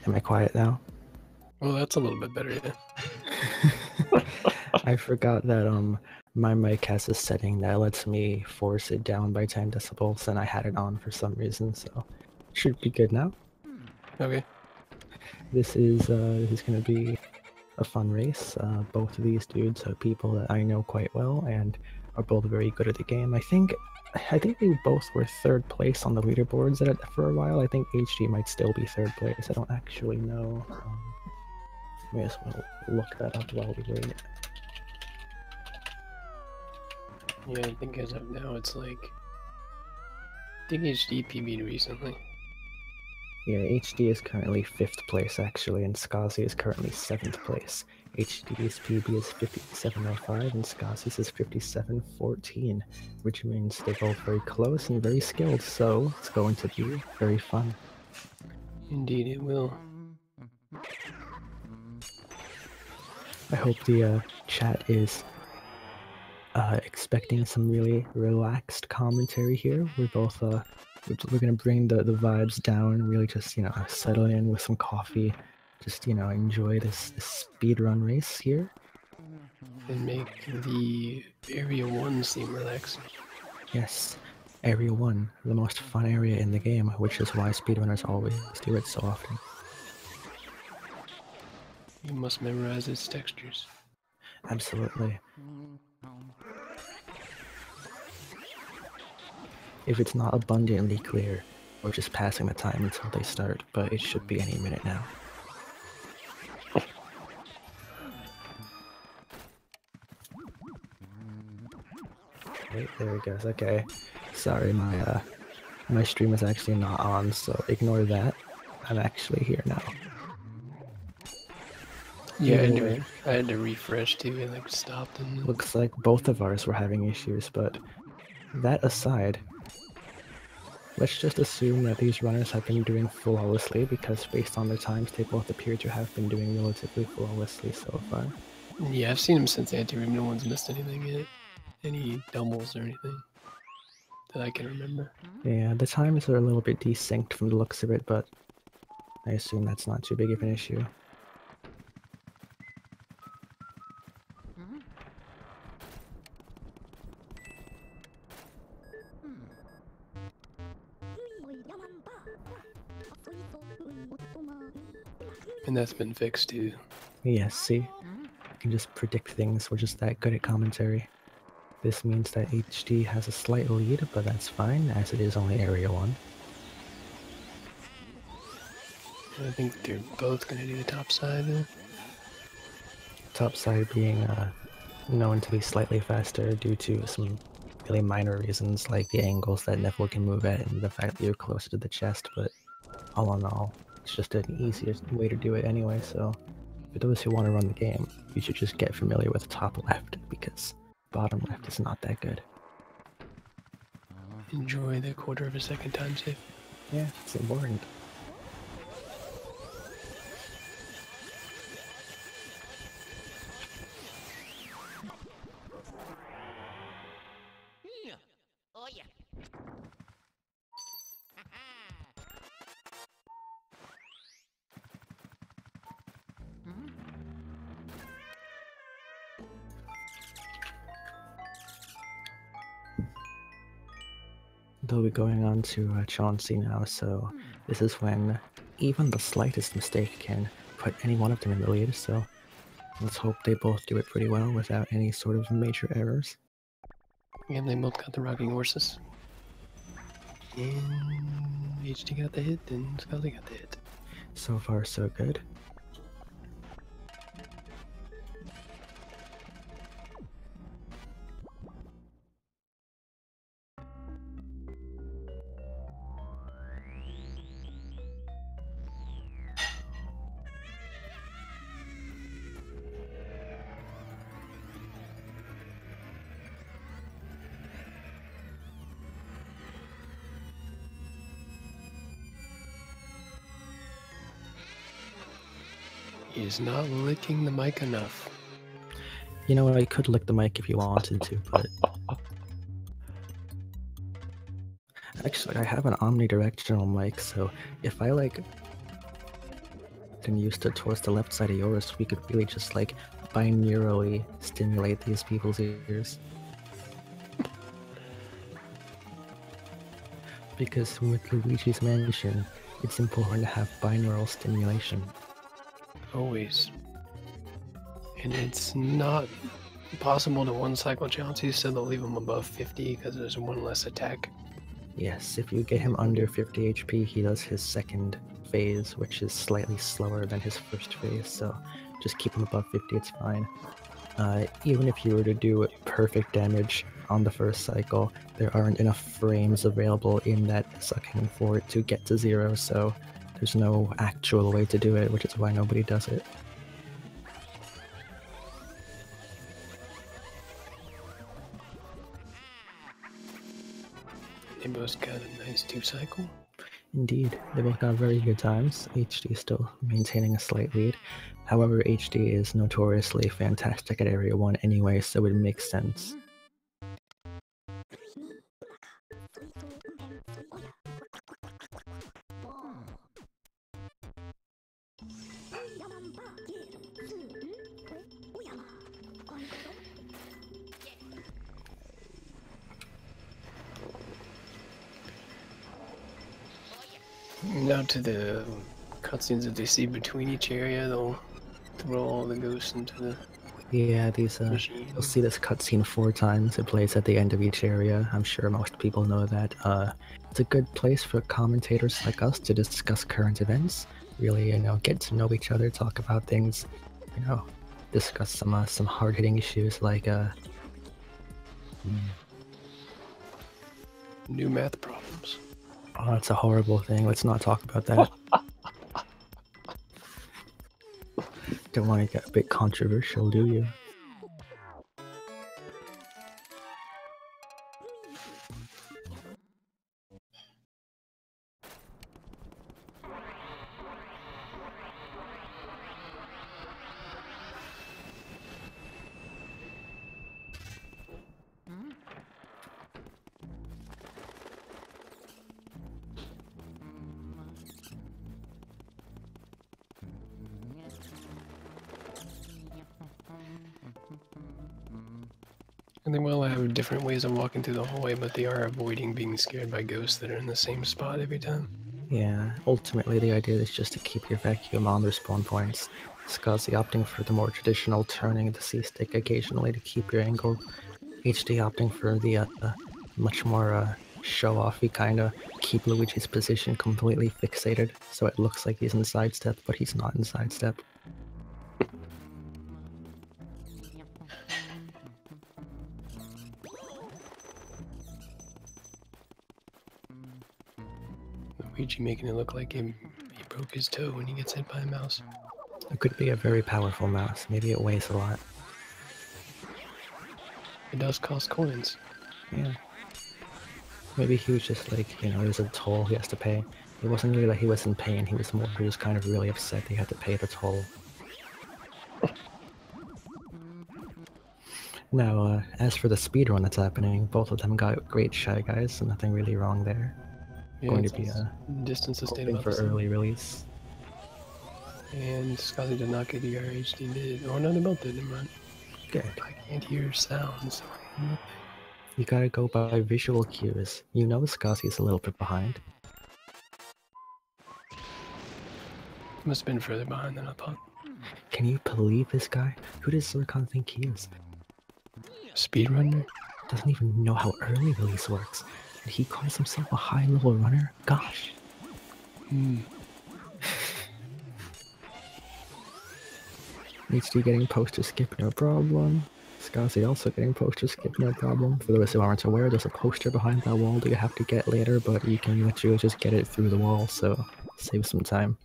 Am I quiet now? Well, that's a little bit better, yeah. I forgot that my mic has a setting that lets me force it down by 10 decibels, and I had it on for some reason, so it should be good now. Okay. This is gonna be a fun race. Both of these dudes are people that I know quite well and are both very good at the game. I think they both were third place on the leaderboards for a while. I think HD might still be third place. I don't actually know. May as well look that up while we wait. Yeah, I think as of now, it's like... I think HD PB'd recently. Yeah, HD is currently 5th place actually, and Skozzy is currently 7th place. HD's PB is 57.05 and Skozzy's is 57.14, which means they're both very close and very skilled, so it's going to be very fun. Indeed it will. I hope the chat is expecting some really relaxed commentary here. We're both we're gonna bring the vibes down, really just settle in with some coffee, just enjoy this speedrun race here. And make the Area 1 seem relaxing. Yes, Area 1, the most fun area in the game, which is why speedrunners always do it so often. You must memorize its textures. Absolutely. If it's not abundantly clear, we're just passing the time until they start, but it should be any minute now. Wait, there it goes. Okay. Sorry, my stream is actually not on, so ignore that. I'm actually here now. Yeah, I had to refresh too, it like stopped and... Looks like both of ours were having issues, but that aside, let's just assume that these runners have been doing flawlessly, because based on their times, they both appear to have been doing relatively flawlessly so far. Yeah, I've seen them since anti-ream. No one's missed anything yet. Any doubles or anything that I can remember. Yeah, the times are a little bit desynced from the looks of it, but I assume that's not too big of an issue. And that's been fixed too. Yes, see? I can just predict things, we're just that good at commentary. This means that HD has a slight lead, but that's fine, as it is only Area 1. I think they're both going to do the top side though. Top side being known to be slightly faster due to some really minor reasons, like the angles that Neville can move at and the fact that you're closer to the chest, but all in all, it's just an easier way to do it anyway, so for those who want to run the game, you should just get familiar with top left, because bottom left is not that good. Enjoy the quarter of a second time save. Yeah, it's important. Oh yeah. They'll be going on to Chauncey now, so this is when even the slightest mistake can put any one of them in the lead, so let's hope they both do it pretty well without any sort of major errors. And they both got the rocking horses. And HD got the hit, and Skozzy got the hit. So far, so good. He's not licking the mic enough. You know what, I could lick the mic if you wanted to, but... Actually, I have an omnidirectional mic, so if I, like... and used it towards the left side of yours, we could really just like binaurally stimulate these people's ears. Because with Luigi's Mansion, it's important to have binaural stimulation. Always. And it's not possible to one-cycle Chauncey, so they'll leave him above 50 because there's one less attack. Yes, if you get him under 50 HP, he does his second phase, which is slightly slower than his first phase, so just keep him above 50, it's fine. Even if you were to do perfect damage on the first cycle, there aren't enough frames available in that sucking for it to get to 0, so there's no actual way to do it, which is why nobody does it. They both got a nice 2-cycle. Indeed, they both got very good times. HD is still maintaining a slight lead. However, HD is notoriously fantastic at Area 1 anyway, so it makes sense. Now to the cutscenes that they see between each area, they'll throw all the ghosts into the Yeah, these machine. you'll see this cutscene 4 times. It plays at the end of each area. I'm sure most people know that. It's a good place for commentators like us to discuss current events. Really, get to know each other, talk about things, discuss some hard-hitting issues like New math problems. Oh, that's a horrible thing. Let's not talk about that. Don't want to get a bit controversial, do you? And they will have different ways of walking through the hallway, but they are avoiding being scared by ghosts that are in the same spot every time. Yeah, ultimately the idea is just to keep your vacuum on their spawn points. Skuzzy opting for the more traditional turning the C-stick occasionally to keep your angle. HD opting for the much more show-offy kind of keep Luigi's position completely fixated so it looks like he's in sidestep, but he's not in sidestep. Luigi making it look like he broke his toe when he gets hit by a mouse. It could be a very powerful mouse. Maybe it weighs a lot. It does cost coins. Yeah. Maybe he was just like, there's a toll he has to pay. It wasn't really that he was in pain, he was kind of really upset he had to pay the toll. Now, as for the speedrun that's happening, both of them got great Shy Guys, so nothing really wrong there. Yeah, Going to be distance hoping for early release. And Skuzzy did not get the HD did. Oh no, they both did, never mind. Good. I can't hear sounds. You gotta go by visual cues. You know Skuzzy's a little bit behind. Must have been further behind than I thought. Can you believe this guy? Who does Zircon think he is? Speedrunner? Doesn't even know how early release works. And he calls himself a high-level runner? Gosh. HD getting poster skip, no problem. Skuzzy also getting poster skip, no problem. For those who aren't aware, there's a poster behind that wall that you have to get later, but you can literally just get it through the wall, so save some time.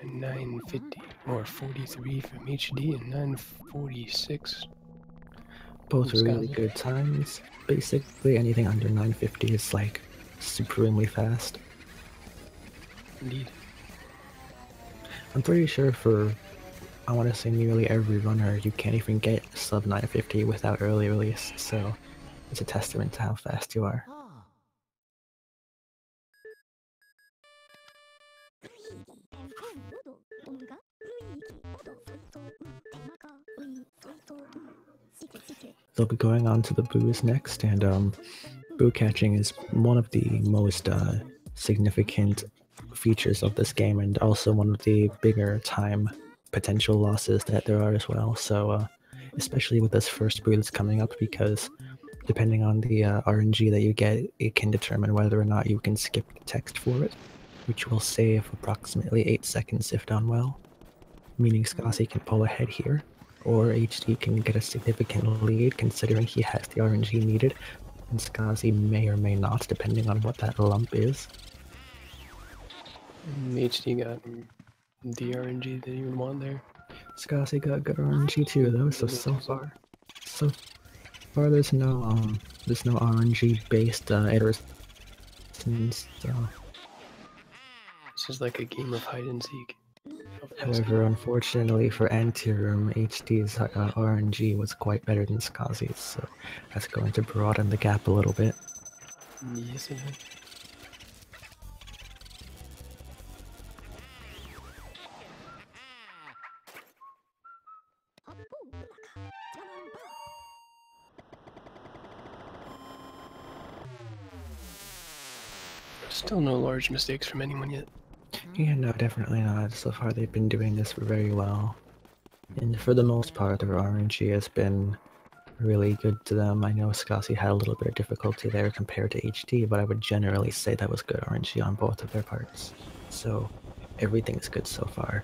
And 950 or 43 from HD and 946. Both are really good times. Basically anything under 950 is like supremely fast. Indeed. I'm pretty sure for, I want to say nearly every runner, you can't even get sub 950 without early release, so it's a testament to how fast you are. They'll be going on to the boos next, and boo catching is one of the most significant features of this game, and also one of the bigger time potential losses that there are as well. So, especially with this first boo that's coming up, because depending on the RNG that you get, it can determine whether or not you can skip the text for it, which will save approximately 8 seconds if done well, meaning Skasi can pull ahead here, or HD can get a significant lead considering he has the RNG needed, and Skasi may or may not, depending on what that lump is. HD got the RNG that you would want there. Skasi got good RNG too, though. So far there's no RNG based errors. So. This is like a game of hide and seek. However, unfortunately for Anti-Room, HD's RNG was quite better than Skasi's, so that's going to broaden the gap a little bit. Yes, it is. Still no large mistakes from anyone yet. Yeah, no, definitely not. So far they've been doing this very well. And for the most part, their RNG has been really good to them. I know Skasi had a little bit of difficulty there compared to HD, but I would generally say that was good RNG on both of their parts. So everything's good so far.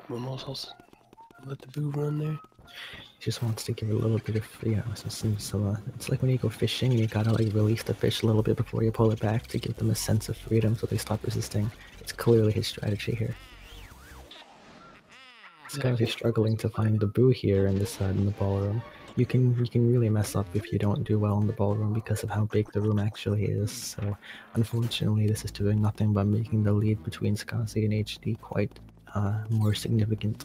Almost let the boo run there. Just wants to give it a little bit of, it's like when you go fishing, you gotta like release the fish a little bit before you pull it back to give them a sense of freedom so they stop resisting. It's clearly his strategy here. Skasi's struggling to find the boo here in this in the ballroom. You can really mess up if you don't do well in the ballroom because of how big the room actually is. So unfortunately, this is doing nothing but making the lead between Skasi and HD quite more significant.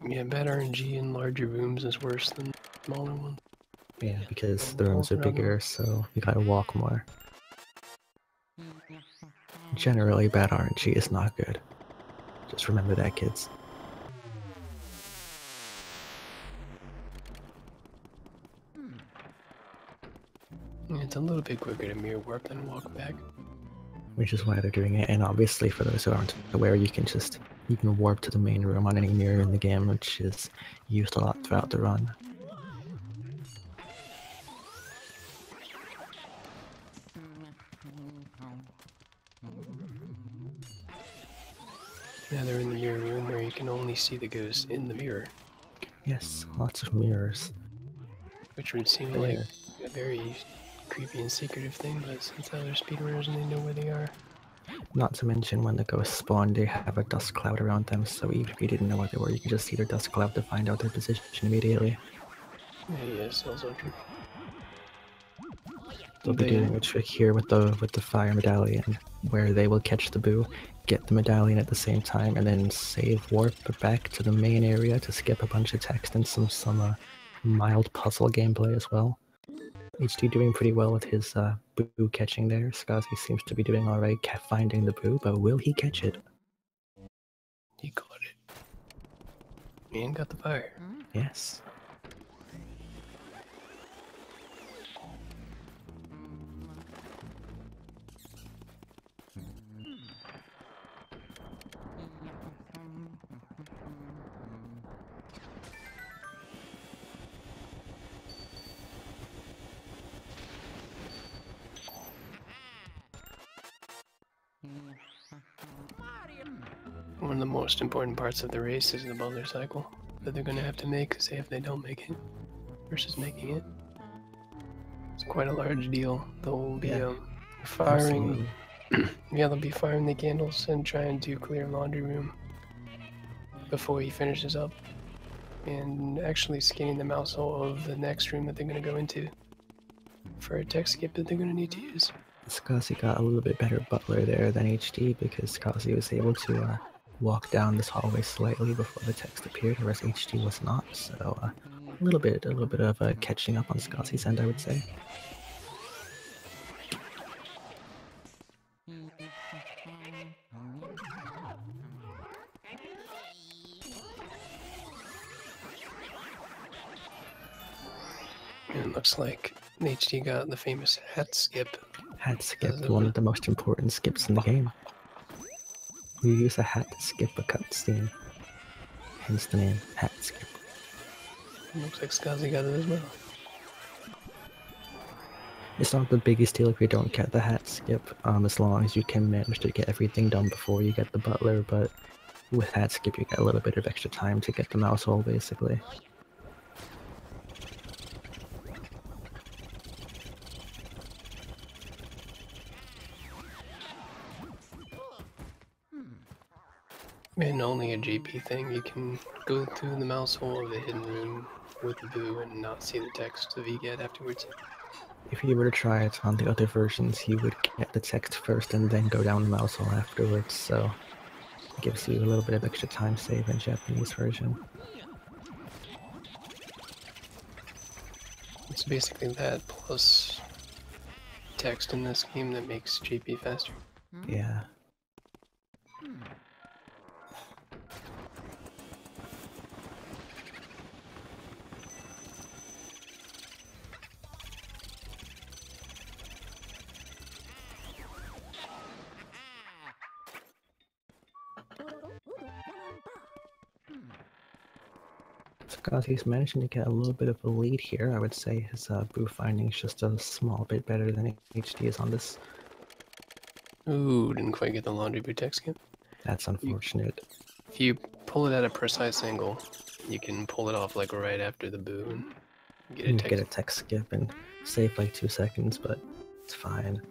Yeah, bad RNG in larger rooms is worse than smaller ones. Yeah, because the rooms are bigger, so you gotta walk more. Generally, bad RNG is not good. Just remember that, kids. It's a little bit quicker to mirror warp than walk back. Which is why they're doing it, and obviously for those who aren't aware, you can warp to the main room on any mirror in the game, which is used a lot throughout the run. Yeah, they're in the mirror room where you can only see the ghost in the mirror. Yes, lots of mirrors. Which would seem like a very creepy and secretive thing, but since they're speedrunners and they know where they are. Not to mention when the ghosts spawn, they have a dust cloud around them, so even if you didn't know what they were, you can just see their dust cloud to find out their position immediately. Yes, also true. They'll be doing a trick here with the fire medallion, where they will catch the boo, get the medallion at the same time, and then save warp back to the main area to skip a bunch of text and some mild puzzle gameplay as well. HD doing pretty well with his boo catching there. Skasi seems to be doing alright finding the boo, but will he catch it? He caught it. And got the fire. Yes. One of the most important parts of the race is the buzzer cycle that they're going to have to make, say if they don't make it, versus making it. It's quite a large deal. They'll be firing Yeah, they'll be firing the candles and trying to clear laundry room before he finishes up, and actually scanning the mouse hole of the next room that they're going to go into for a tech skip that they're going to need to use. Skozzy got a little bit better butler there than HD because Skozzy was able to walk down this hallway slightly before the text appeared, whereas HD was not. So a little bit of catching up on Skozzy's end, I would say. And it looks like HD got the famous hat skip. Hat skip, one of the most important skips in the game. You use a hat to skip a cutscene, hence the name hat skip. Looks like Skozzy got it as well. It's not the biggest deal if you don't get the hat skip, as long as you can manage to get everything done before you get the butler, but with hat skip you get a little bit of extra time to get the mouse hole, basically. And only a JP thing, you can go through the mouse hole of the hidden room with the boo and not see the text of VGAT afterwards. If you were to try it on the other versions, you would get the text first and then go down the mouse hole afterwards, so it gives you a little bit of extra time save in Japanese version. It's basically that plus text in this game that makes JP faster. Yeah. Skozzy's managing to get a little bit of a lead here. I would say his boo finding is just a small bit better than HD is on this. Ooh, didn't quite get the laundry boo text skip. That's unfortunate. If you pull it at a precise angle, you can pull it off like right after the boo and get a text skip and save like 2 seconds, but it's fine.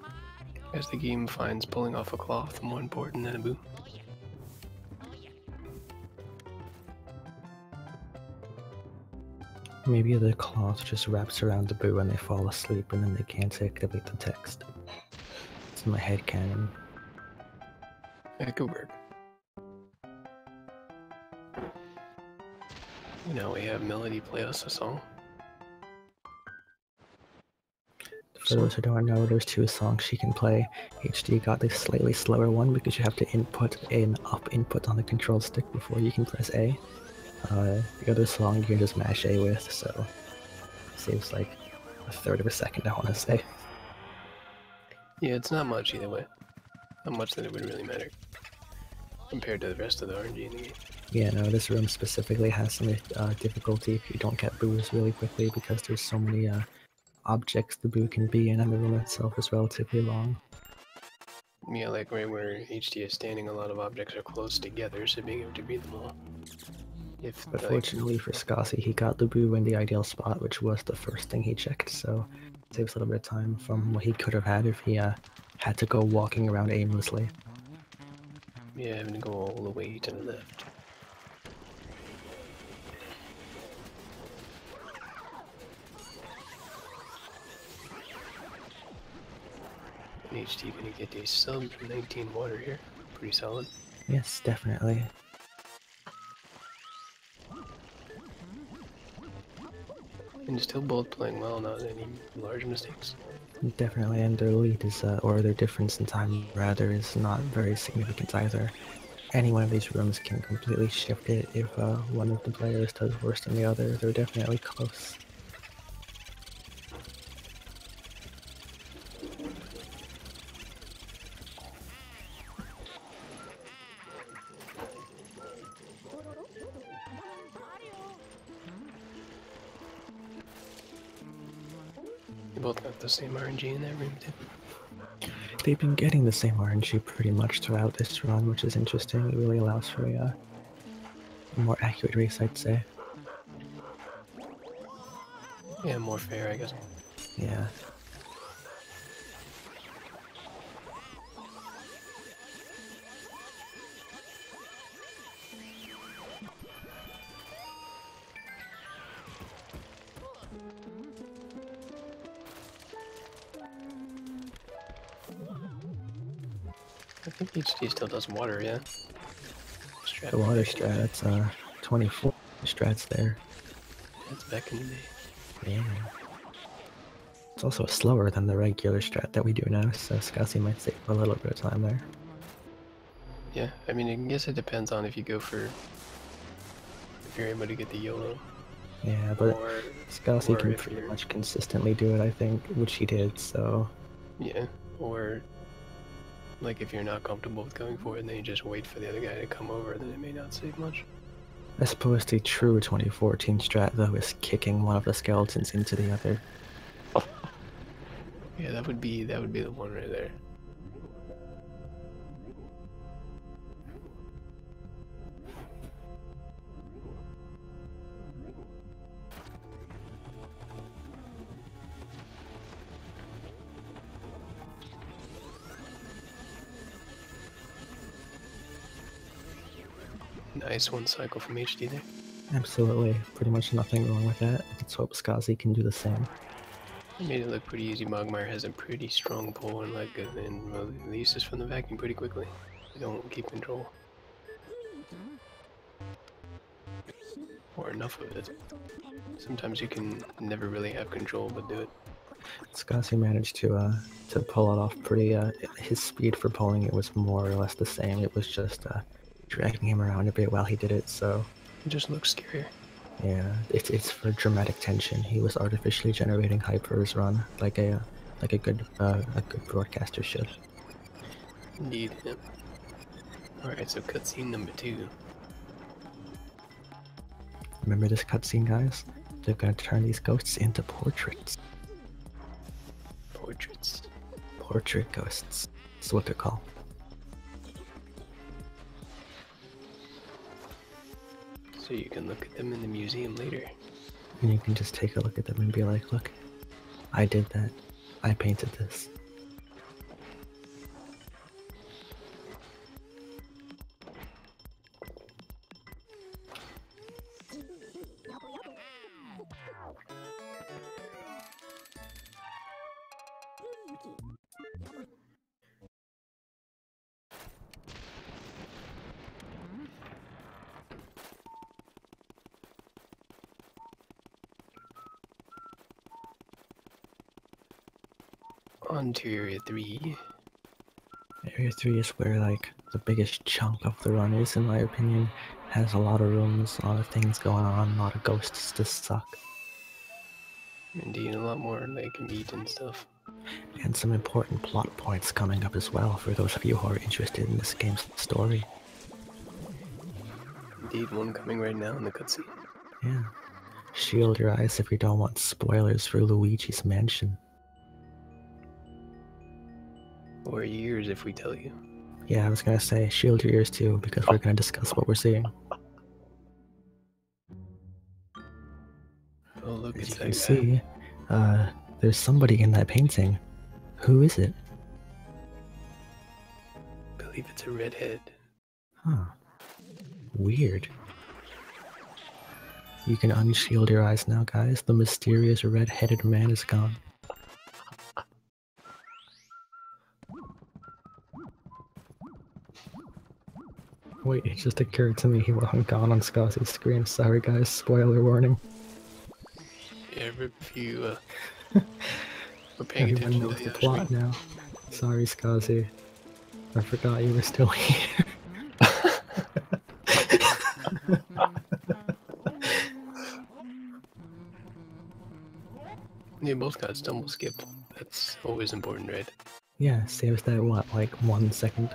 As the game finds pulling off a cloth more important than a boo. Maybe the cloth just wraps around the boo and they fall asleep and then they can't activate the text. It's in my head canon. That could work. Now we have Melody play us a song. For those who don't know, there's 2 songs she can play. HD got the slightly slower one because you have to input an up input on the control stick before you can press A. The other song you can just mash A with, so it saves like a third of a second, I want to say. Yeah, it's not much either way. Not much that it would really matter compared to the rest of the RNG in the game. Yeah, no, this room specifically has some difficulty if you don't get boos really quickly because there's so many objects the boo can be in, and the room itself is relatively long. Yeah, like right where HD is standing, a lot of objects are close together, so being able to read them all. But fortunately for Skozzy, he got the boo in the ideal spot, which was the first thing he checked, so it saves a little bit of time from what he could have had if he had to go walking around aimlessly. Yeah, having to go all the way to the left. And HD gonna get a sub 19 water here. Pretty solid. Yes, definitely. And still both playing well, not any large mistakes. Definitely, and their lead is, or their difference in time, rather, is not very significant either. Any one of these rooms can completely shift it if one of the players does worse than the other. They're definitely close. They both got the same RNG in that room too. They've been getting the same RNG pretty much throughout this run, which is interesting. It really allows for a more accurate race, I'd say. Yeah, more fair, I guess. Yeah. I think HD still does water, yeah. The water strat, that's 24 strats there. That's back in the day. Yeah. It's also slower than the regular strat that we do now, so Skoszy might save a little bit of time there. Yeah, I mean, I guess it depends on if you go for... if you're able to get the YOLO. Yeah, but Skoszy can if pretty you're... much consistently do it, I think, which he did, so... Yeah, or... like, if you're not comfortable with going for it, then you just wait for the other guy to come over, then it may not save much. I suppose the true 2014 strat, though, is kicking one of the skeletons into the other. Yeah, that would be the one right there. Nice one cycle from HD there. Absolutely. Pretty much nothing wrong with that. Let's hope Skoszy can do the same. It made it look pretty easy. Mogmire has a pretty strong pull and like and releases from the vacuum pretty quickly. They don't keep control. Or enough of it. Sometimes you can never really have control, but do it. Skoszy managed to pull it off pretty, his speed for pulling it was more or less the same. It was just, dragging him around a bit while he did it, so... It just looks scarier. Yeah, it's for dramatic tension. He was artificially generating hype for his run, like a good broadcaster should. Indeed, yeah. Alright, so cutscene number 2. Remember this cutscene, guys? They're gonna turn these ghosts into portraits. Portraits. Portrait ghosts. That's what they're called. So you can look at them in the museum later. And you can just take a look at them and be like, look, I did that. I painted this. On to Area 3. Area 3 is where, like, the biggest chunk of the run is, in my opinion. Has a lot of rooms, a lot of things going on, a lot of ghosts to suck. Indeed, a lot more, like, meat and stuff. And some important plot points coming up as well, for those of you who are interested in this game's story. Indeed, one coming right now in the cutscene. Yeah. Shield your eyes if you don't want spoilers for Luigi's mansion. Or ears if we tell you. Yeah, I was gonna say, shield your ears too, because we're gonna discuss what we're seeing. Oh, look, As it's you can that see, there's somebody in that painting. Who is it? I believe it's a redhead. Huh. Weird. You can unshield your eyes now, guys. The mysterious red-headed man is gone. Wait, it just occurred to me he wasn't gone on Skoszy's screen. Sorry guys, spoiler warning. Yeah, if you were paying Everyone attention knows to the the plot stream. now. Sorry Skoszy. I forgot you were still here. You both got stumble skip. That's always important, right? Yeah, saves that, what, like 1 second?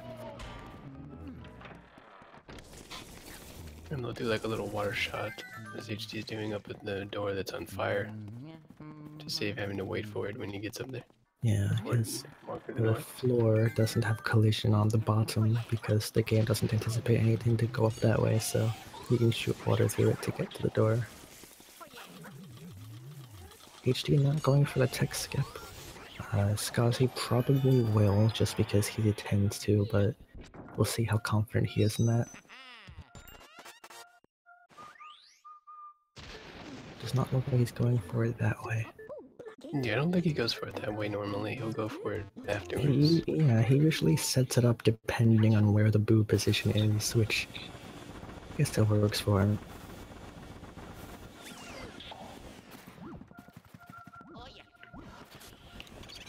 And they'll do like a little water shot as HD is doing up at the door that's on fire to save having to wait for it when he gets up there. Yeah, because the floor doesn't have collision on the bottom because the game doesn't anticipate anything to go up that way, so you can shoot water through it to get to the door. HD not going for the tech skip. Skoszy probably will, just because he tends to, but we'll see how confident he is in that. Does not look like he's going for it that way. Yeah, I don't think he goes for it that way normally. He'll go for it afterwards. He usually sets it up depending on where the boo position is, which I guess that works for him. I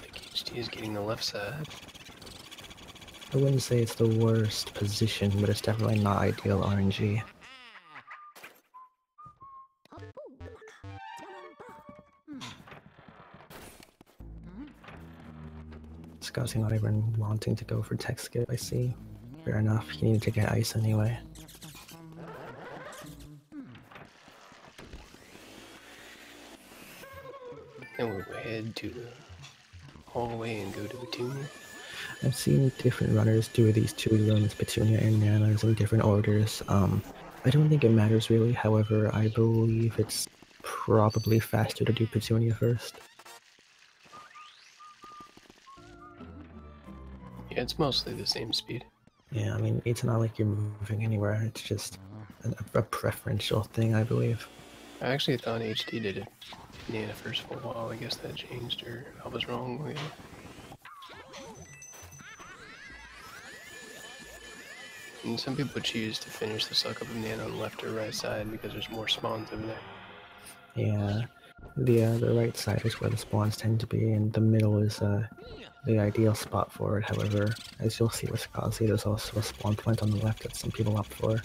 think HD is getting the left side. I wouldn't say it's the worst position, but it's definitely not ideal RNG. Skozzy not even wanting to go for tech skip, I see. Fair enough, he needed to get ice anyway. And we'll head to the hallway and go to Petunia. I've seen different runners do these 2 runs, Petunia and Nanas, in different orders. I don't think it matters really, however, I believe it's probably faster to do Petunia first. Yeah, it's mostly the same speed. Yeah, I mean, it's not like you're moving anywhere, it's just a preferential thing, I believe. I actually thought HD did it Nana first for a while. I guess that changed, or I was wrong. Yeah. And some people choose to finish the suck up of Nana on the left or right side because there's more spawns over there. Yeah, the right side is where the spawns tend to be, and the middle is the ideal spot for it. However, as you'll see with Skozzy, there's also a spawn point on the left that some people opt for.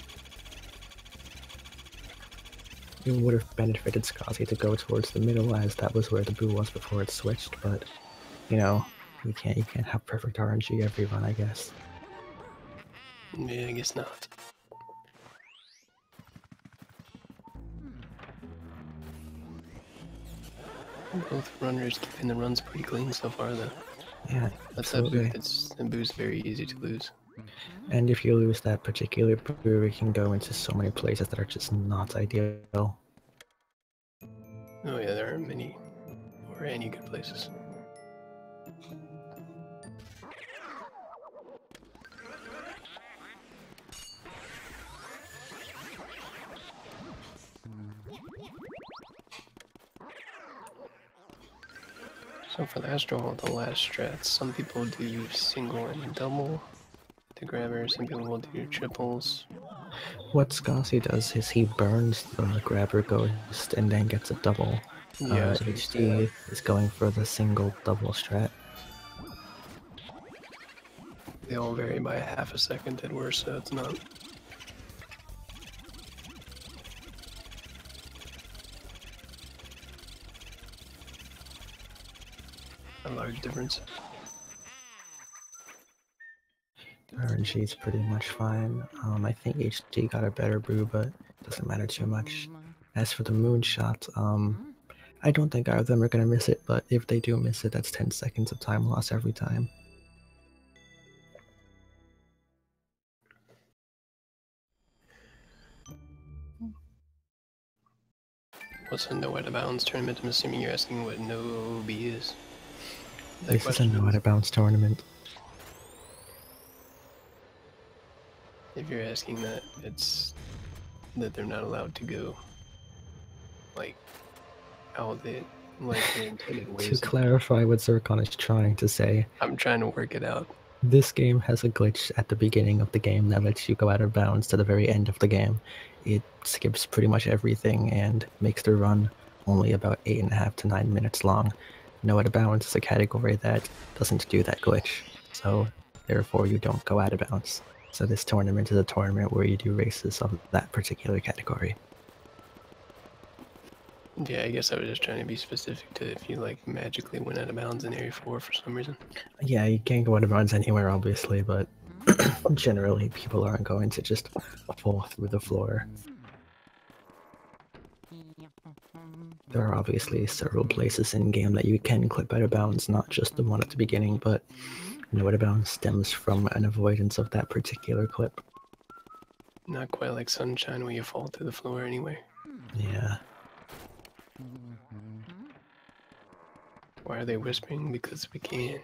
It would have benefited Skozzy to go towards the middle, as that was where the boo was before it switched, but, you know, you can't have perfect RNG every run, I guess. Yeah, I guess not. Both runners keeping the runs pretty clean so far, though. Yeah, That's absolutely. a boost very easy to lose. And if you lose that particular boo, it can go into so many places that are just not ideal. Oh yeah, there aren't many or any good places. So for the Astro, the last strats, some people do single and double the grabber, some people will do triples. What Skozzy does is he burns the grabber ghost and then gets a double. Yeah, HD is going for the single double strat. they all vary by half a second at worst, so it's not a large difference. RNG is pretty much fine. I think HD got a better brew, but it doesn't matter too much. As for the moonshot, I don't think either of them are going to miss it, but if they do miss it, that's 10 seconds of time loss every time. What's a no out of bounds tournament? I'm assuming you're asking what no OB is. This is a no out of bounds tournament. If you're asking that, it's that they're not allowed to go like how they like the intended ways. To clarify what Zircon is trying to say, I'm trying to work it out. This game has a glitch at the beginning of the game that lets you go out of bounds to the very end of the game. It skips pretty much everything and makes the run only about 8.5 to 9 minutes long. No out of bounds is a category that doesn't do that glitch, so therefore you don't go out of bounds. So this tournament is a tournament where you do races of that particular category. Yeah, I guess I was just trying to be specific to if you like magically went out of bounds in Area 4 for some reason. Yeah, you can't go out of bounds anywhere, obviously, but generally people aren't going to just fall through the floor. There are obviously several places in-game that you can clip out of bounds, not just the one at the beginning, but no out of bounds stems from an avoidance of that particular clip. Not quite like Sunshine where you fall through the floor anyway. Yeah. Why are they whispering? Because we can.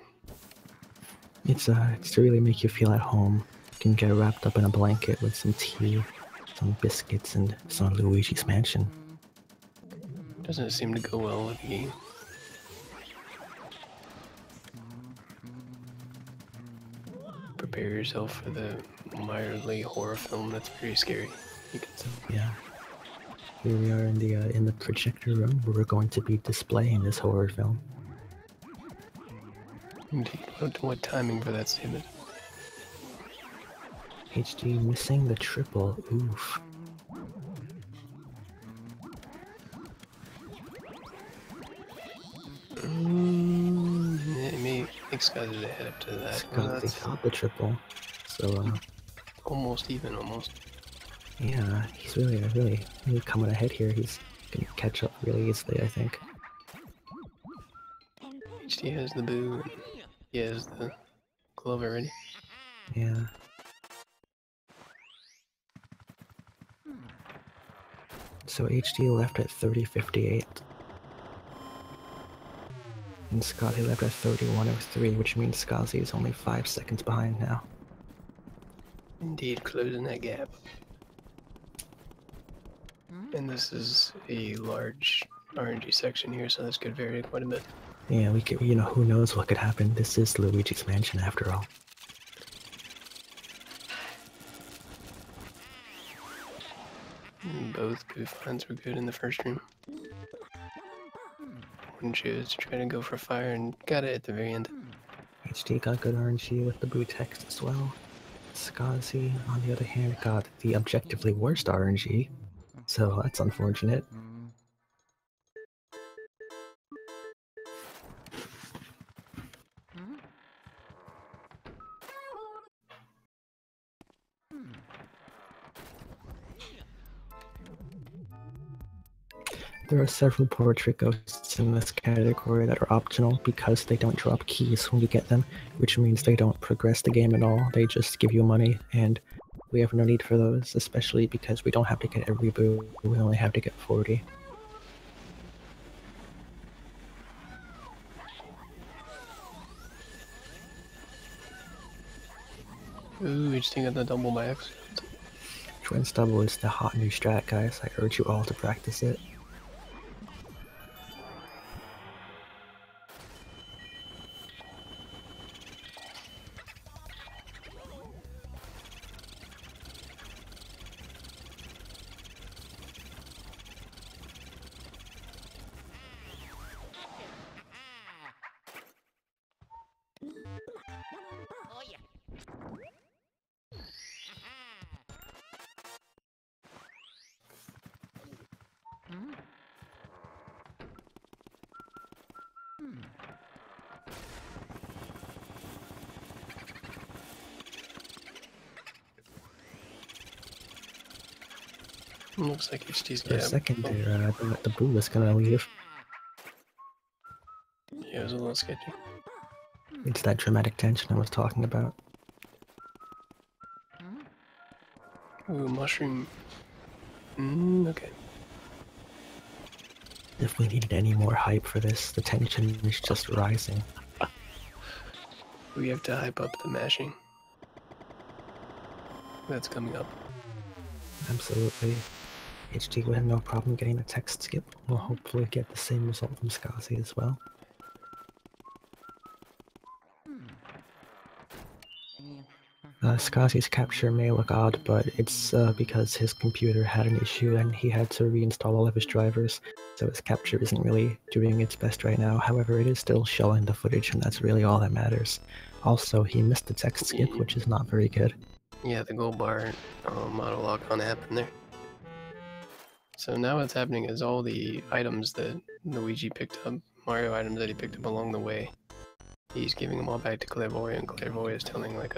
It's to really make you feel at home. You can get wrapped up in a blanket with some tea, some biscuits, and some Luigi's Mansion. Doesn't seem to go well with the game. yourself for the mildly horror film that's very scary. You can So yeah, here we are in the projector room where we're going to be displaying this horror film. indeed. What timing for that statement? HD missing the triple. Oof. It may Skuzzy to head up to that. Skuzzy caught the triple. So almost even, almost. yeah, he's really coming ahead here. He's gonna catch up really easily, I think. HD has the boo, and he has the glove already. Yeah. So HD left at 30:58. And Skuzzy left at 31:03, which means Skuzzy is only 5 seconds behind now. Indeed, closing that gap. And this is a large RNG section here, so this could vary quite a bit. Yeah, we could, you know, who knows what could happen. This is Luigi's mansion after all. Both goof finds were good in the first room. One chose to try to go for fire and got it at the very end. HD got good RNG with the boo text as well. Skuzzy, on the other hand, got the objectively worst RNG, so that's unfortunate. There are several portrait ghosts in this category that are optional because they don't drop keys when you get them, which means they don't progress the game at all. They just give you money, and we have no need for those, especially because we don't have to get every boo, we only have to get 40. Ooh, we just got the double by accident. Twin Stubble is the hot new strat, guys. I urge you all to practice it. Looks like HD's For a second there, I thought the boo was gonna leave. Yeah, it was a little sketchy. It's that dramatic tension I was talking about. Ooh, mushroom. Okay. If we needed any more hype for this, the tension is just rising. We have to hype up the mashing. That's coming up. Absolutely. HD will have no problem getting a text skip. We'll hopefully get the same result from Skuzzy as well. Skuzzy's capture may look odd, but it's because his computer had an issue and he had to reinstall all of his drivers, so his capture isn't really doing its best right now. However, it is still showing the footage, and that's really all that matters. Also, he missed the text skip, which is not very good. Yeah, the gold bar monologue on happened there. So now what's happening is all the items that Luigi picked up, Mario items that he picked up along the way, he's giving them all back to Clairvoyant, and Clairvoyant is telling like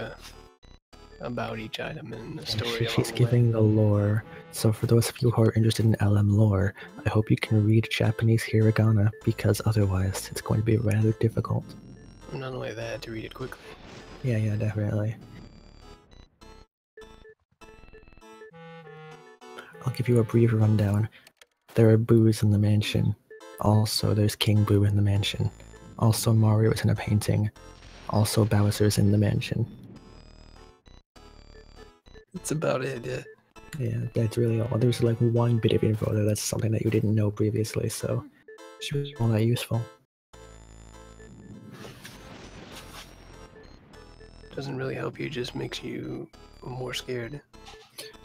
about each item in the story. She's giving the lore. So for those of you who are interested in LM lore, I hope you can read Japanese hiragana, because otherwise it's going to be rather difficult. Not only that, to read it quickly. Yeah, definitely. I'll give you a brief rundown. There are boos in the mansion. Also, there's King Boo in the mansion. Also, Mario is in a painting. Also, Bowser's in the mansion. That's about it, yeah. Yeah, that's really all. There's like one bit of info there that's something that you didn't know previously, so it should be all that useful. doesn't really help you, just makes you more scared.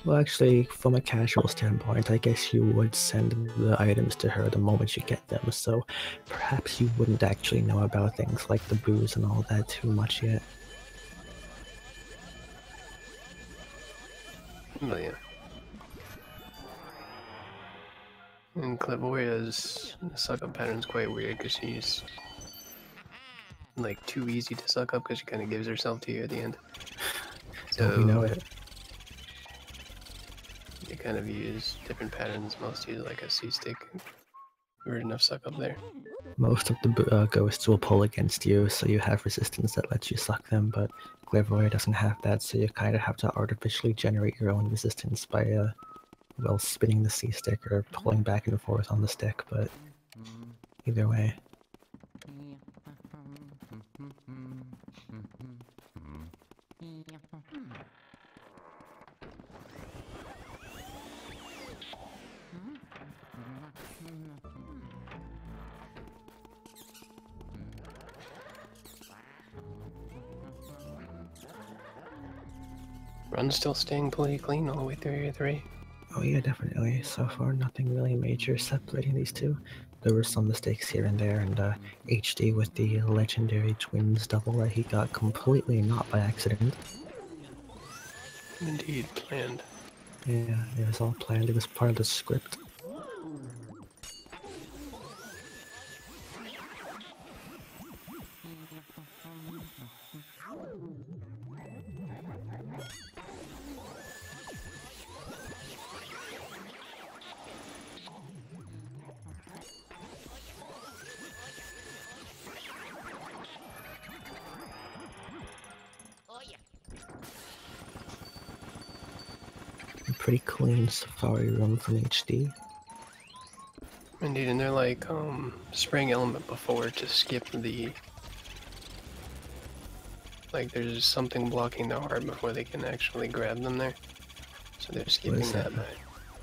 Well, actually, from a casual standpoint, I guess you would send the items to her the moment you get them, so perhaps you wouldn't actually know about things like the booze and all that too much yet. Well, yeah. And Clairvoya's suck-up pattern's quite weird because she's like too easy to suck up because she kind of gives herself to you at the end. So Don't we know it? You kind of use different patterns. Most use like a C-stick version of suck up there. Most of the ghosts will pull against you, so you have resistance that lets you suck them, but Clairvoyant doesn't have that, so you kind of have to artificially generate your own resistance by, well, spinning the C-stick or pulling back and forth on the stick, but either way. Run's still staying pretty clean all the way through Area 3. Oh yeah, definitely. So far, nothing really major separating these two. There were some mistakes here and there, and HD with the legendary twins double that he got completely not by accident. Indeed, planned. Yeah, it was all planned. It was part of the script. Pretty clean safari room from HD. Indeed, and they're like spraying element before to skip the... Like there's something blocking the heart before they can actually grab them there. So they're skipping that.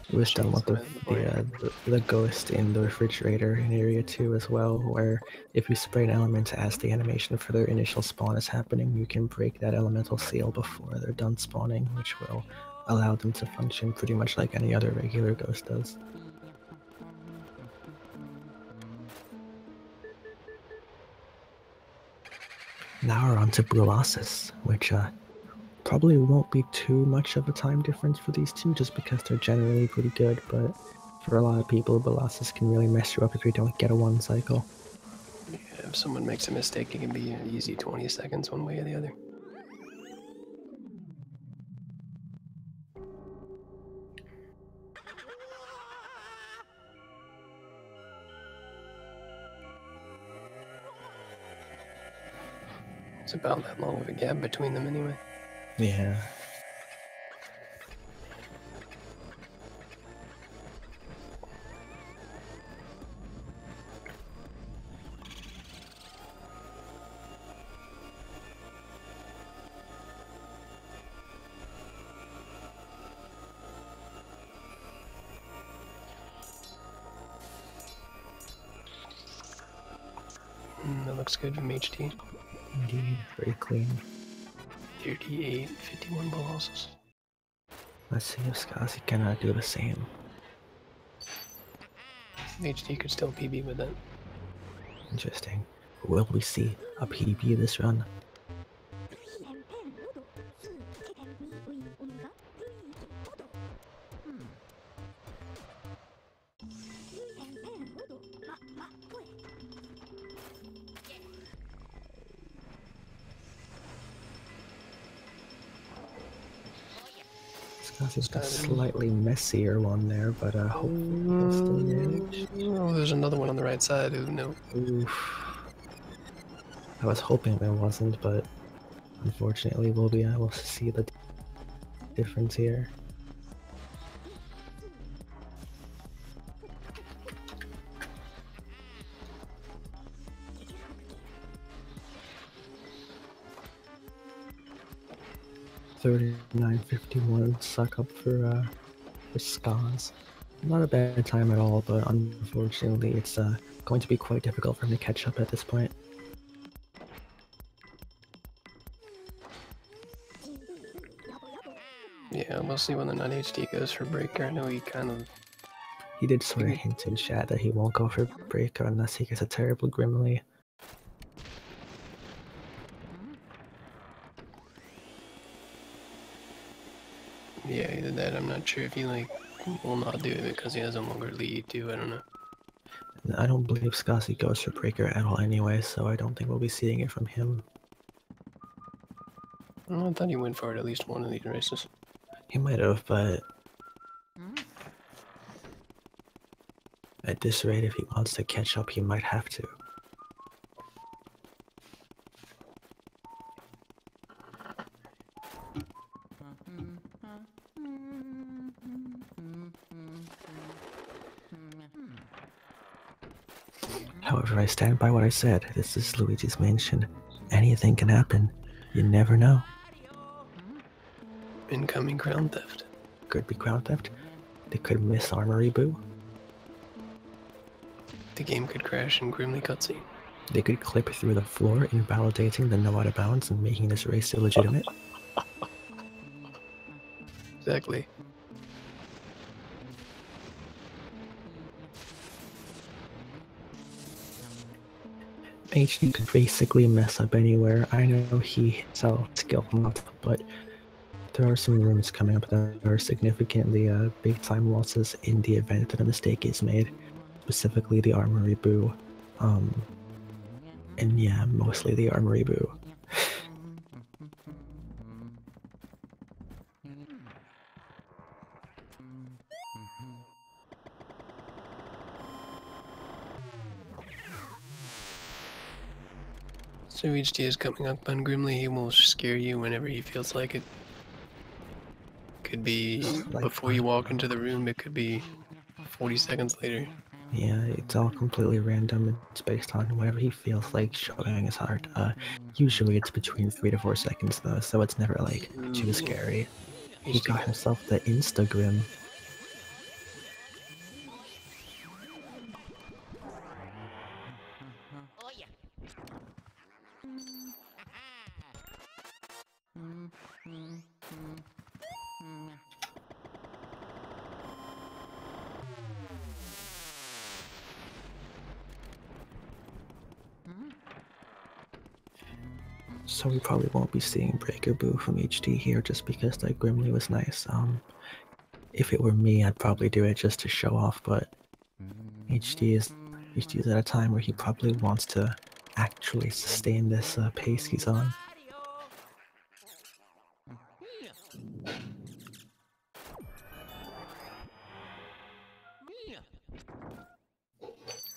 It was done with the ghost in the refrigerator in Area 2 as well, where if you spray an element as the animation for their initial spawn is happening, you can break that elemental seal before they're done spawning, which will allow them to function pretty much like any other regular ghost does. Now we're on to Blossus, which probably won't be too much of a time difference for these two, just because they're generally pretty good, but for a lot of people, Blossus can really mess you up if you don't get a one cycle. Yeah, if someone makes a mistake, it can be an easy 20 seconds one way or the other. It's about that long of a gap between them anyway. Yeah. That looks good from HD. Indeed, very clean. 38, 51 Blossus. Let's see if Skozzy can do the same. HD could still PB with that. Interesting. Will we see a PB this run? Skozzy's got a slightly messier one there, but hopefully he'll still manage. Oh, there's another one on the right side. Ooh, no. Oof. I was hoping there wasn't, but unfortunately we'll be able to see the difference here. $39.51 suck up for Skoz. Not a bad time at all, but unfortunately it's going to be quite difficult for him to catch up at this point. We'll see whether or not HD goes for breaker. I know he did sort of hint in chat that he won't go for breaker unless he gets a terrible Grimly. Yeah, either that. I'm not sure if he will not do it because he has a longer lead too. I don't know. I don't believe Skoszy goes for breaker at all anyway, so I don't think we'll be seeing it from him. Well, I thought he went for it at least one of these races. He might have, but at this rate, if he wants to catch up, he might have to. However, I stand by what I said. This is Luigi's mansion. Anything can happen. You never know. Incoming crown theft. Could be crown theft. They could miss Armory Boo. The game could crash in Grimly cutscene. They could clip through the floor, invalidating the no out of bounds and making this race illegitimate. Exactly. HD could basically mess up anywhere. I know he hits out skill not, but there are some rooms coming up that are significantly big time losses in the event that a mistake is made, specifically the Armory Boo. And yeah, mostly the Armory Boo. So HD is coming up on Grimly. He will scare you whenever he feels like it. Could be before you walk into the room. It could be 40 seconds later. Yeah, it's all completely random. It's based on whatever he feels like showing his heart. Usually it's between 3 to 4 seconds though, so it's never like too scary. He got himself the Instagram. So we probably won't be seeing Breaker Boo from HD here just because that Grimly was nice. If it were me, I'd probably do it just to show off, but HD is at a time where he probably wants to actually sustain this pace he's on.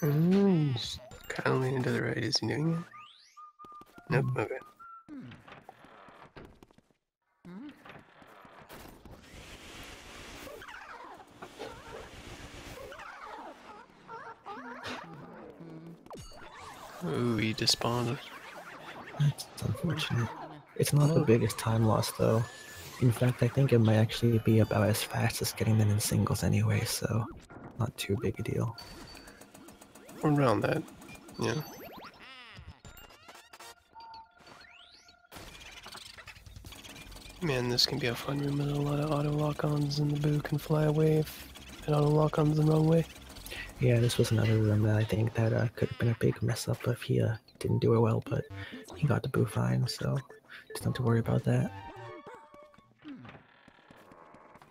He's kind of leaning to the right. Is he doing it? Nope. Okay. Ooh, he despawned. That's unfortunate. It's not the biggest time loss though. In fact, I think it might actually be about as fast as getting them in singles anyway, so not too big a deal. Around that, yeah. Man, this can be a fun room with a lot of auto lock-ons, and the Boo can fly away if it auto lock-ons the wrong way. Yeah, this was another room that I think that could have been a big mess up if he didn't do it well, but he got the Boo fine, so just not to worry about that.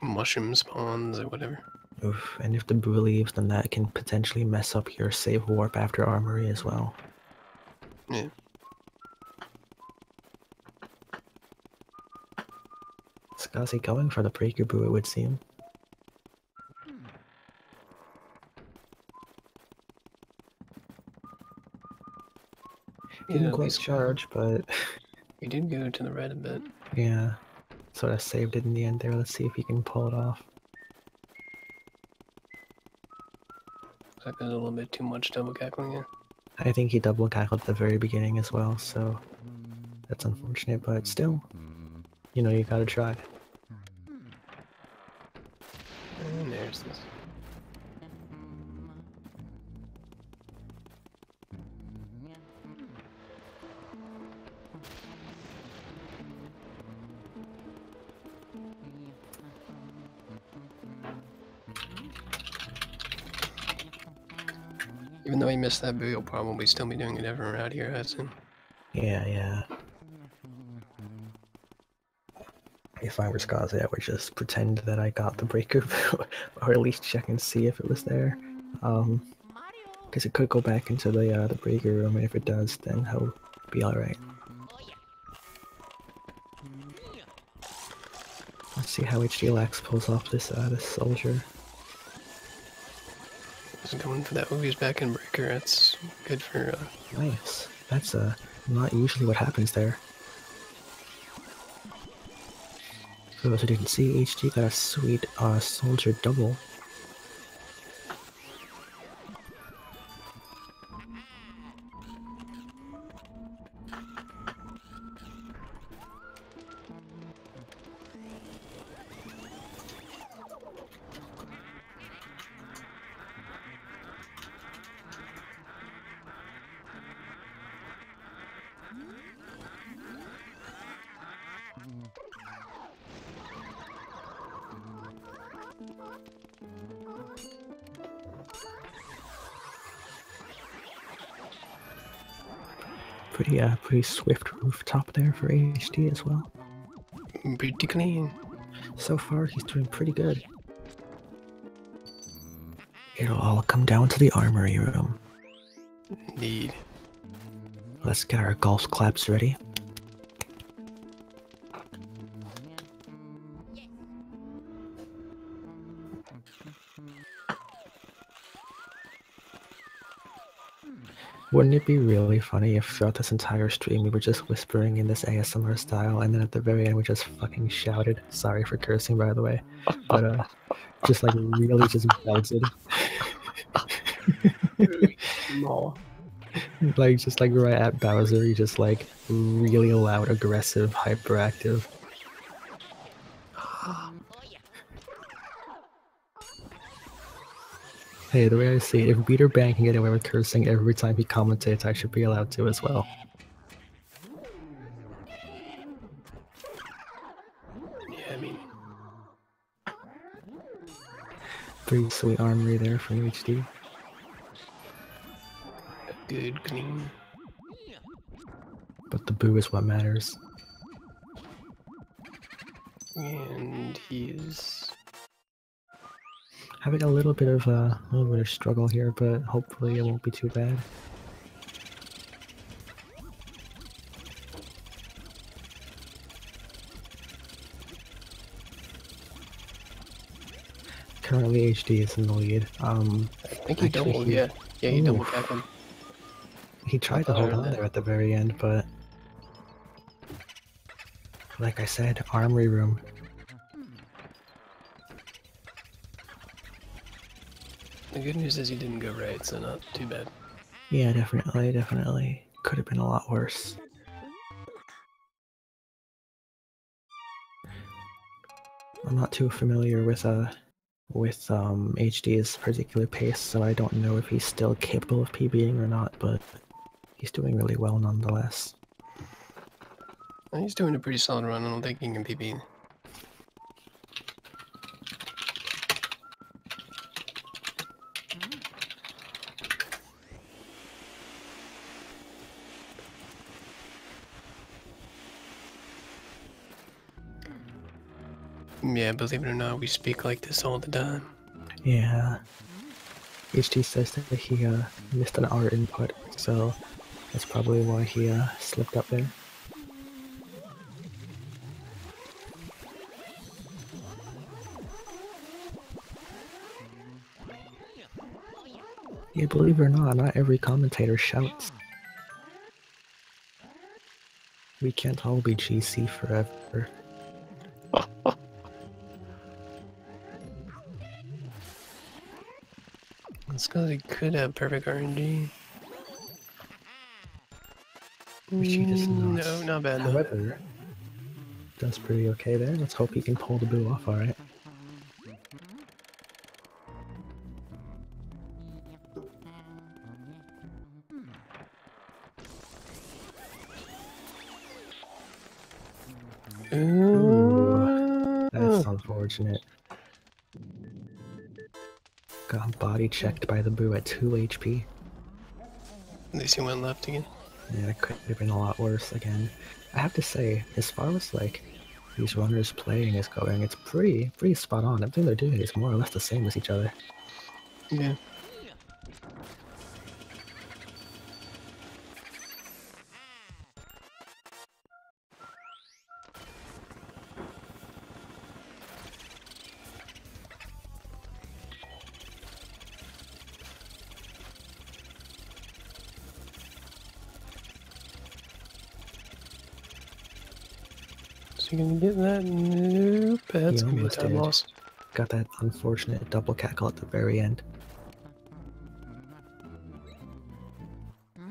Mushroom spawns or whatever. Oof, and if the Boo leaves, then that can potentially mess up your save warp after Armory as well. Yeah. Skoszy going for the Breaker Boo, it would seem. He didn't quite charge, but... He did go to the right a bit. Yeah, sort of saved it in the end there. Let's see if he can pull it off. Looks like there's a little bit too much double cackling here. I think he double cackled at the very beginning as well, so that's unfortunate, but still, you know, you gotta try. And there's this. Even though he missed that boo, he'll probably still be doing it everywhere out here, I assume. Yeah. If I were Skozzy, I would just pretend that I got the breaker, or at least check and see if it was there. Because it could go back into the breaker room, and if it does, then he'll be alright. Let's see how HDlax pulls off this soldier. Just going for that Ovi's back in breaker, that's good for... Nice. That's not usually what happens there. For those who didn't see, HD got a sweet soldier double. Pretty swift rooftop there for HD as well. Pretty clean. So far, he's doing pretty good. It'll all come down to the armory room. Indeed. Let's get our golf claps ready. Wouldn't it be really funny if throughout this entire stream we were just whispering in this ASMR style, and then at the very end we just fucking shouted? Sorry for cursing, by the way. But, just like really just belted. No. Like, just like right at Bowser, you just like really loud, aggressive, hyperactive. Hey, the way I see it, if Peter Bang can get away with cursing every time he commentates, I should be allowed to as well. Yeah, I mean... Pretty sweet armory there from HD. Good, clean. But the boo is what matters. And he is... having a little bit of struggle here, but hopefully it won't be too bad. Currently, HD is in the lead. I think he doubled, yeah. Yeah, he doubled back him. He tried to hold on there at the very end, but like I said, armory room. The good news is he didn't go right, so not too bad. Yeah, definitely. Could have been a lot worse. I'm not too familiar with HD's particular pace, so I don't know if he's still capable of PBing or not, but he's doing really well nonetheless. He's doing a pretty solid run. I don't think he can PB. Yeah, believe it or not, we speak like this all the time. Yeah. HD says that he missed an R input, so that's probably why he slipped up there. Yeah, believe it or not every commentator shouts. We can't all be GC forever. Skozzy could have perfect RNG. She does not. No, not bad though. However, does pretty okay there. Let's hope he can pull the boo off, alright. Ooh, that's unfortunate. Got body checked by the boo at 2 HP. At least he went left again. Yeah, it could have been a lot worse again. I have to say, as far as like these runners playing is going, it's pretty spot on. Everything they're doing is more or less the same as each other. Yeah. So you gonna get that? Nope. That's gonna be a time loss. Got that unfortunate double cackle at the very end.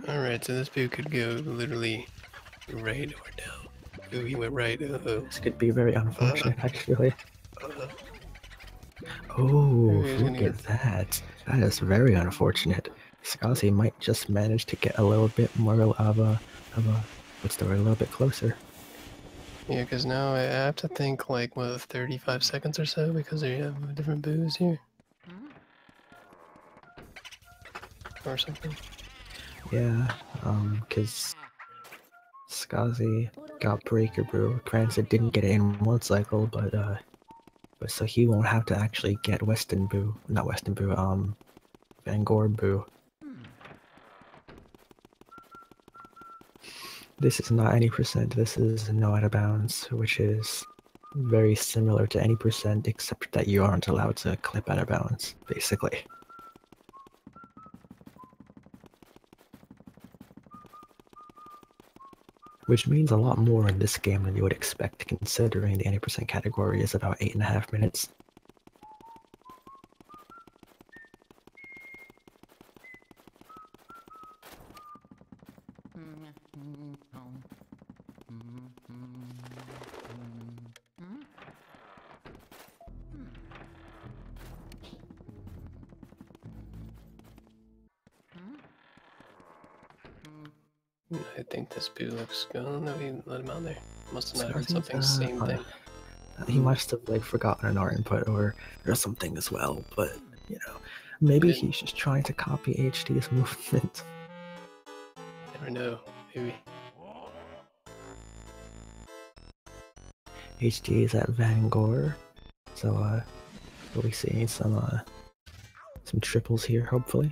Alright, so this boo could go literally right or down. Ooh, he went right. Uh-oh. This could be very unfortunate, actually. Oh, look at that. That is very unfortunate. Skozzy might just manage to get a little bit more of a what's the word, a little bit closer. Yeah, because now I have to think like, what, 35 seconds or so because they have different boos here. Or something. Yeah, because Skozzy got Breaker Brew. Granted, didn't get it in one cycle, but so he won't have to actually get Weston Boo. Not Weston Boo, Van Gore Boo. This is not any percent, this is no out of bounds, which is very similar to any percent, except that you aren't allowed to clip out of bounds, basically. Which means a lot more in this game than you would expect, considering the 80% category is about 8.5 minutes. I think this boo looks good. No, he let him out there. Must have not heard something. Same thing. He must have like forgotten an R input or something as well. But you know, maybe he's just trying to copy HD's movement. Never know. Maybe. HD is at Van Gore, so we'll be seeing some triples here, hopefully.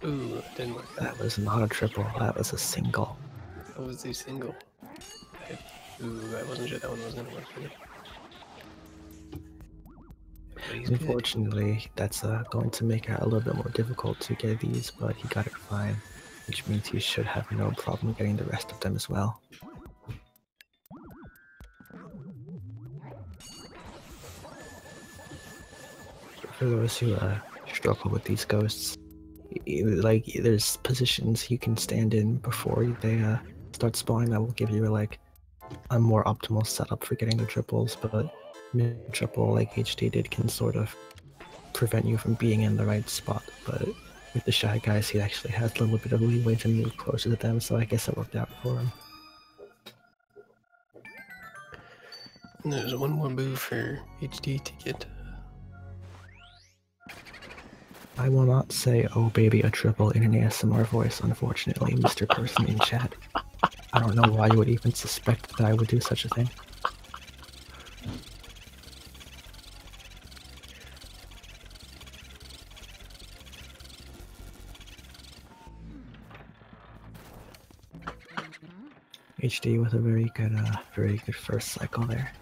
Ooh, it didn't work. That was not a triple, that was a single. That was the single. Ooh, I wasn't sure that one was gonna work either. Unfortunately, that's going to make it a little bit more difficult to get these, but he got it fine, which means he should have no problem getting the rest of them as well. For those who struggle with these ghosts, like there's positions you can stand in before they start spawning that will give you like a more optimal setup for getting the triples, but mid-triple like HD did can sort of prevent you from being in the right spot, but with the Shy Guys he actually has a little bit of leeway to move closer to them, so I guess it worked out for him. And there's one more move for HD to get. I will not say, oh baby, a triple in an ASMR voice, unfortunately, Mr. Person in chat. I don't know why you would even suspect that I would do such a thing. HD with a very good first cycle there.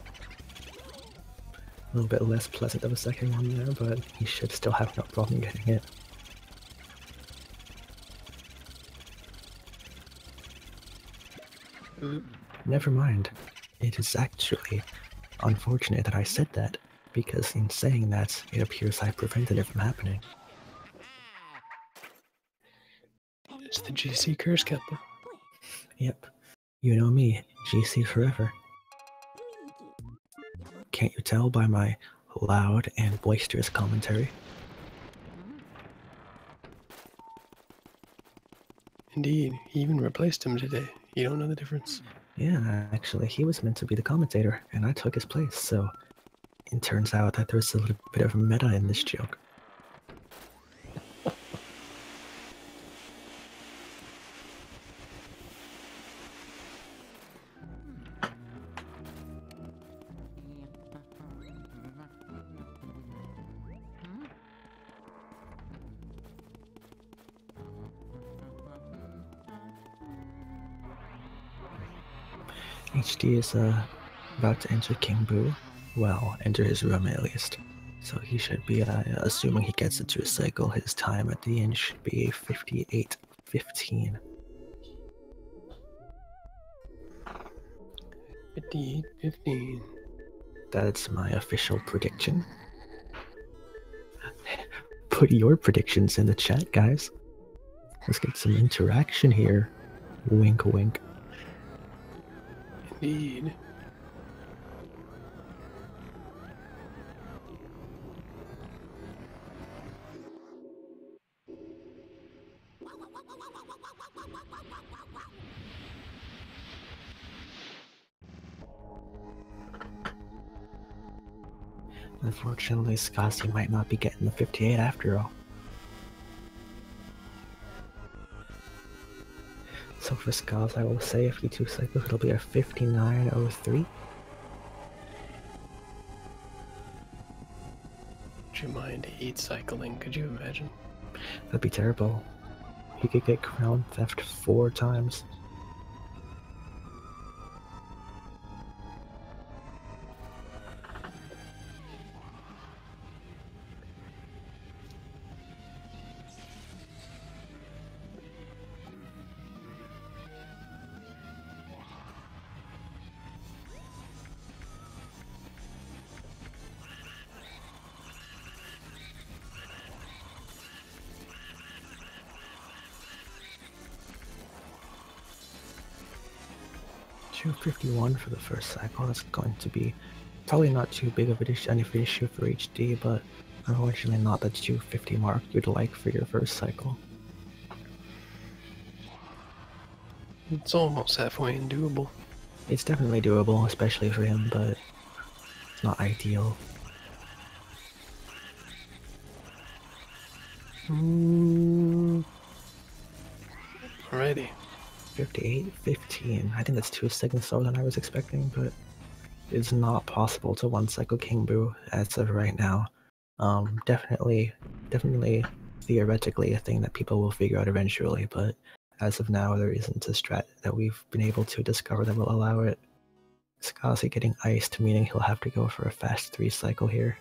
A little bit less pleasant of a second one there, but he should still have no problem getting it. Never mind. It is actually unfortunate that I said that, because in saying that, it appears I prevented it from happening. It's the GC curse, Kappa. Yep. You know me, GC forever. Can't you tell by my loud and boisterous commentary? Indeed, he even replaced him today. You don't know the difference. Yeah, actually, he was meant to be the commentator, and I took his place, so it turns out that there's a little bit of meta in this joke. HD is about to enter King Boo. Well, enter his room at least. So he should be, assuming he gets it to a cycle, his time at the end should be 58:15. 58-15. That's my official prediction. Put your predictions in the chat, guys. Let's get some interaction here. Wink, wink. Indeed. Unfortunately, Skoszy might not be getting the 58 after all. So for Skaz, I will say if he 2 cycles, it'll be a 59:03. Would you mind 8 cycling? Could you imagine? That'd be terrible. He could get crown theft 4 times. $251 for the first cycle. That's going to be probably not too big of an issue for HD, but unfortunately not the 250 mark you'd like for your first cycle. It's almost halfway and doable. It's definitely doable, especially for him, but it's not ideal. Alrighty. 58:15. I think that's 2 seconds slower than I was expecting, but it's not possible to 1 cycle King Boo as of right now. Definitely theoretically a thing that people will figure out eventually, but as of now, there isn't a strat that we've been able to discover that will allow it. Skoszy getting iced, meaning he'll have to go for a fast 3 cycle here.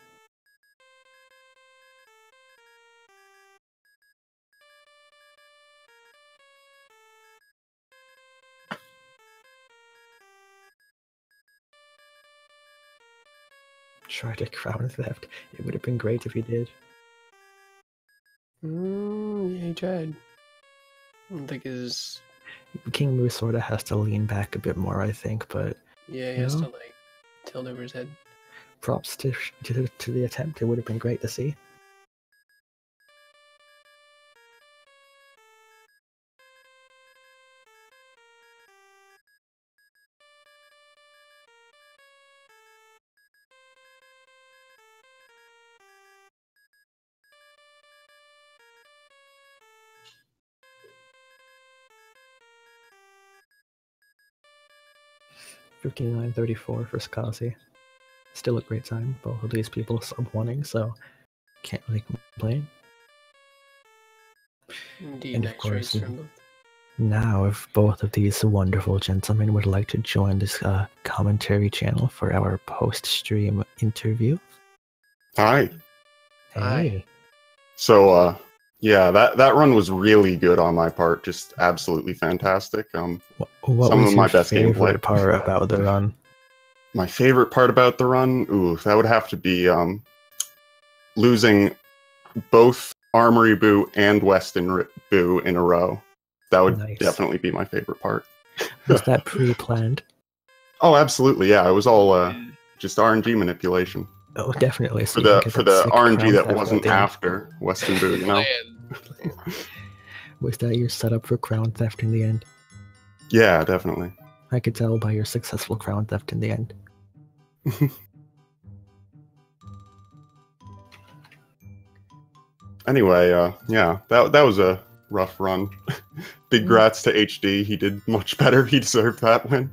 Try to crown theft. It would have been great if he did. Yeah, he tried. I don't think his... King Boo sorta has to lean back a bit more, I think, but... Yeah, he has to, like, tilt over his head. Props to the attempt. It would have been great to see. $59.34 for Skoszy. Still a great time. Both of these people sub-1ing, so can't really complain. Indeed, And of nice course, race from both. now if both of these wonderful gentlemen would like to join this commentary channel for our post-stream interview. Hi. Hey. Hi. So, yeah, that run was really good on my part. Just absolutely fantastic. What some was of my your best favorite gameplay. part about the run? My favorite part about the run? Ooh, that would have to be losing both Armory Boo and Weston Boo in a row. That would Nice. definitely be my favorite part. Was that pre-planned? Oh, absolutely. Yeah, it was all just RNG manipulation. Oh, definitely. So For you can the get for that the sick RNG crown that theft wasn't at the end. after Weston Boo, you know? Was that your setup for crown theft in the end? Yeah, definitely. I could tell by your successful crown theft in the end. Anyway, yeah, that was a rough run. Big grats to HD. He did much better. He deserved that win.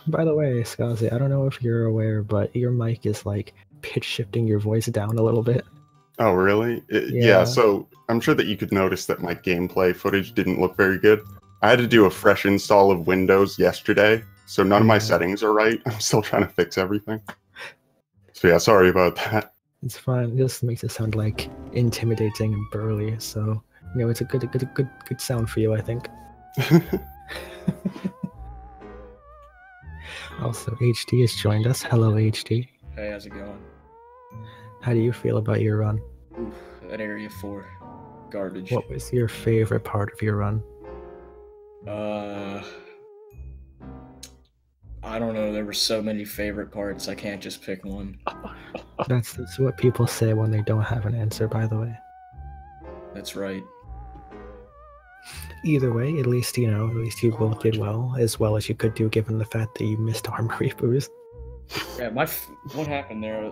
By the way, Skazzy, I don't know if you're aware, but your mic is like pitch shifting your voice down a little bit. Oh, really? Yeah, so I'm sure that you could notice that my gameplay footage didn't look very good. I had to do a fresh install of Windows yesterday, so none of my settings are right. I'm still trying to fix everything. So yeah, sorry about that. It's fine. It just makes it sound like intimidating and burly. So it's a good sound for you, I think. Also, HD has joined us. Hello, HD. Hey, how's it going? How do you feel about your run? Oof, that area 4. Garbage. What was your favorite part of your run? I don't know. There were so many favorite parts. I can't just pick one. That's what people say when they don't have an answer, by the way. That's right. Either way, at least you both did well as you could do given the fact that you missed armory boost. Yeah, what happened there?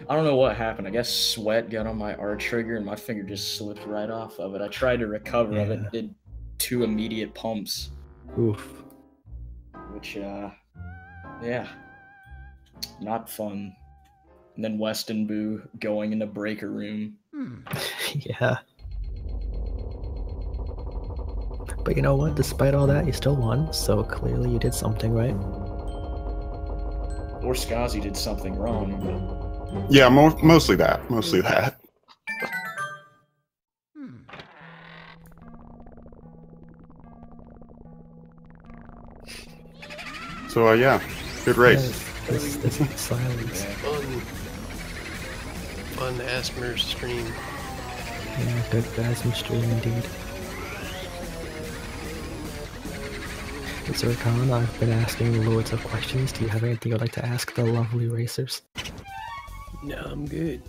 I don't know what happened. I guess sweat got on my R trigger and my finger just slipped right off of it. I tried to recover of it, did 2 immediate pumps. Oof. Which, yeah, not fun. And then Weston Boo going in the breaker room. Yeah. But you know what? Despite all that, you still won, so clearly you did something right. Or Skozzy did something wrong. But... Yeah, mostly that. Mostly that. So, yeah, good race. This is silence. Fun Asmer stream. Yeah, good Asmer stream indeed. Zircon, I've been asking loads of questions. Do you have anything you'd like to ask the lovely racers? No, I'm good.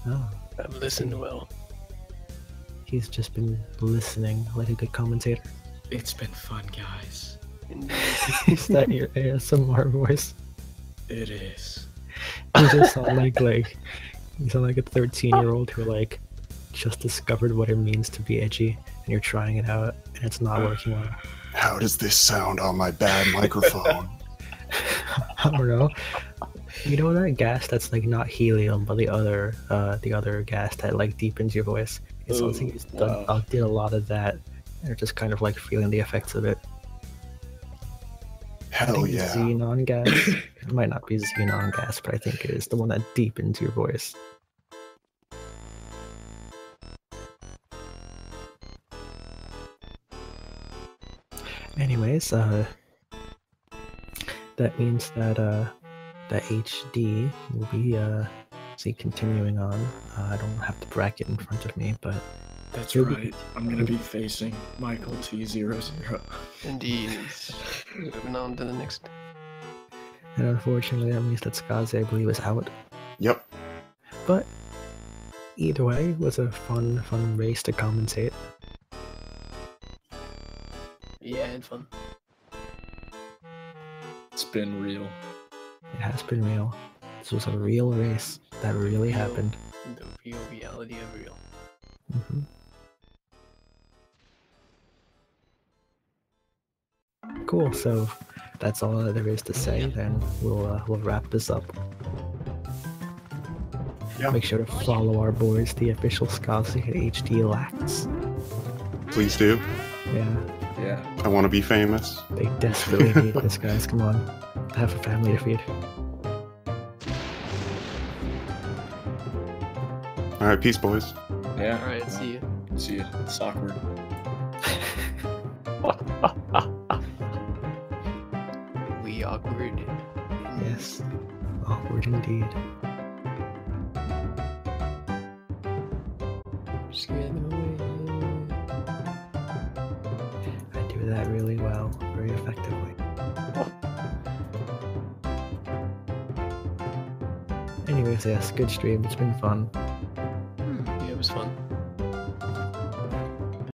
Oh. I've listened well. He's just been listening like a good commentator. It's been fun, guys. Is that your ASMR voice? It is. You just sound like a 13-year-old who just discovered what it means to be edgy, and you're trying it out, and it's not working well. How does this sound on my bad microphone? I don't know. You know that gas that's not helium, but the other gas that deepens your voice. It sounds like you did a lot of that, and you're just kind of feeling the effects of it. Hell yeah. Xenon gas. It might not be xenon gas, but I think it is the one that deepens your voice. Anyways, that means that that HD will be continuing on. I don't have the bracket in front of me, but that's right. I'm gonna be facing Michael T00. Indeed. Moving on to the next. And unfortunately, that means that Skazzy, I believe, is out. Yep. But either way, it was a fun race to commentate. Yeah, I had fun. It's been real. It has been real. This was a real race that really happened. The real reality of real. Mm-hmm. Cool, so that's all that there is to say, then we'll wrap this up. Yeah. Make sure to follow our boys, TheOfficialSkozzy at HDlax. Please do. Yeah. Yeah. I want to be famous. They desperately need this, guys. Come on. I have a family to feed. Alright, peace, boys. Yeah. Alright, see you. See you. It's awkward. We awkward. Yes. Awkward indeed. Scare them away. I do that really well, very effectively. Anyways, yes, good stream. It's been fun.